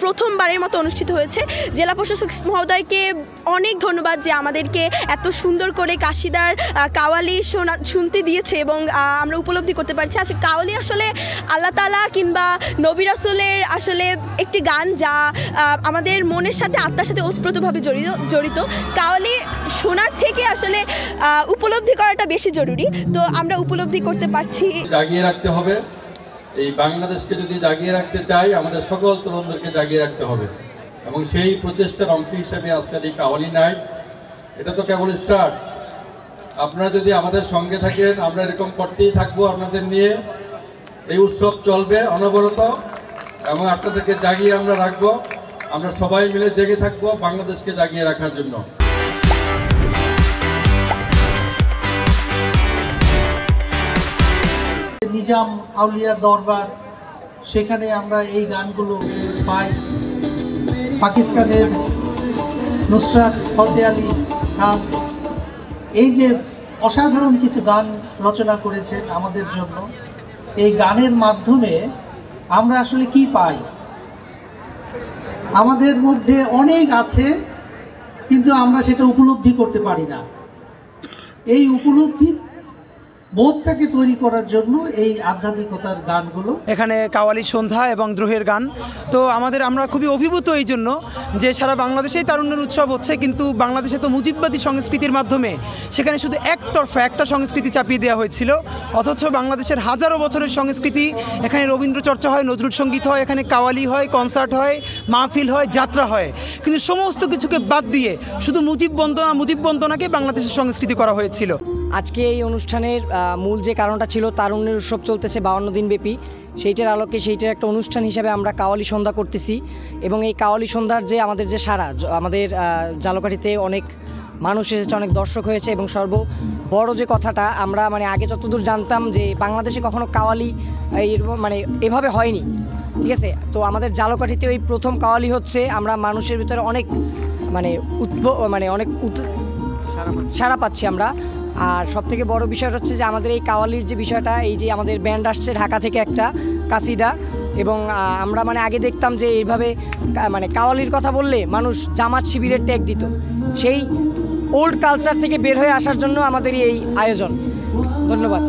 প্রথমবারের মতো অনুষ্ঠিত হয়েছে। জেলা প্রশাসক মহোদয়কে অনেক ধন্যবাদ যে আমাদেরকে এত সুন্দর করে কাশিদার কাওয়ালি শুনতে দিয়েছে এবং আমরা উপলব্ধি করতে পারছি। আসলে কাওয়ালি আসলে আল্লাহ তাআলা কিংবা নবী রাসূলের আসলে একটি গান, যা আমাদের মনের সাথে আত্মার সাথে ওতপ্রোতভাবে জড়িত। কাওয়ালি শোনার থেকে আসলে উপলব্ধি করাটা বেশি জরুরি, তো আমরা উপলব্ধি করতে পারছি। জাগিয়ে রাখতে হবে, এই বাংলাদেশকে যদি জাগিয়ে রাখতে চাই আমাদের সকল তরুণদেরকে জাগিয়ে রাখতে হবে এবং সেই প্রচেষ্টার অংশ হিসেবে আজকের এই কাওয়ালি নাইট, এটা তো কেবল স্টার্ট। আপনারা যদি আমাদের সঙ্গে থাকেন আমরা এরকম করতেই থাকবো, আপনাদের নিয়ে এই উৎসব চলবে অনবরত এবং আপনাদেরকে জাগিয়ে আমরা রাখবো। আমরা সবাই মিলে জেগে থাকবো বাংলাদেশকে জাগিয়ে রাখার জন্য। নিজাম আউলিয়ার দরবার, সেখানে আমরা এই গানগুলো পাই। পাকিস্তানের নুসরাত ফতে আলী খান এই যে অসাধারণ কিছু গান রচনা করেছেন আমাদের জন্য। এই গানের মাধ্যমে আমরা আসলে কি পাই? আমাদের মধ্যে অনেক আছে কিন্তু আমরা সেটা উপলব্ধি করতে পারি না। এই উপলব্ধি বোধটাকে তৈরি করার জন্য এই আধ্যাত্মিকতার গানগুলো। এখানে কাওয়ালি সন্ধ্যা এবং দ্রোহের গান, তো আমরা খুবই অভিভূত এই জন্য যে সারা বাংলাদেশেই তারুণ্যের উৎসব হচ্ছে, কিন্তু বাংলাদেশে তো মুজিববাদী সংস্কৃতির মাধ্যমে সেখানে শুধু একতরফা একটা সংস্কৃতি চাপিয়ে দেওয়া হয়েছিল, অথচ বাংলাদেশের হাজারো বছরের সংস্কৃতি, এখানে রবীন্দ্র চর্চা হয়, নজরুল সঙ্গীত হয়, এখানে কাওয়ালি হয়, কনসার্ট হয়, মাহফিল হয়, যাত্রা হয়, কিন্তু সমস্ত কিছুকে বাদ দিয়ে শুধু মুজিব বন্দনাকে বাংলাদেশের সংস্কৃতি করা হয়েছিল। আজকে এই অনুষ্ঠানের মূল যে কারণটা ছিল, তারুণ্যের উৎসব চলতেছে 52 দিন ব্যাপী, সেইটার আলোকে সেইটার একটা অনুষ্ঠান হিসেবে আমরা কাওয়ালি সন্ধ্যা করতেছি। এবং এই কাওয়ালি সন্ধ্যার যে আমাদের যে আমাদের ঝালকাঠিতে অনেক মানুষ এসেছে, অনেক দর্শক হয়েছে এবং বড় যে কথাটা, আমরা আগে যতদূর জানতাম যে বাংলাদেশে কখনো কাওয়ালি এভাবে হয়নি, ঠিক আছে। তো আমাদের ঝালকাঠিতেও এই প্রথম কাওয়ালি হচ্ছে। আমরা মানুষের ভিতরে অনেক সাড়া পাচ্ছি আমরা। আর সবথেকে বড় বিষয় হচ্ছে যে আমাদের এই কাওয়ালির যে বিষয়টা, এই যে আমাদের ব্যান্ড আসছে ঢাকা থেকে একটা কাসিদা, এবং আমরা আগে দেখতাম যে এইভাবে কাওয়ালির কথা বললে মানুষ জামাত শিবিরের ট্যাগ দিত। সেই ওল্ড কালচার থেকে বের হয়ে আসার জন্য আমাদের এই আয়োজন। ধন্যবাদ।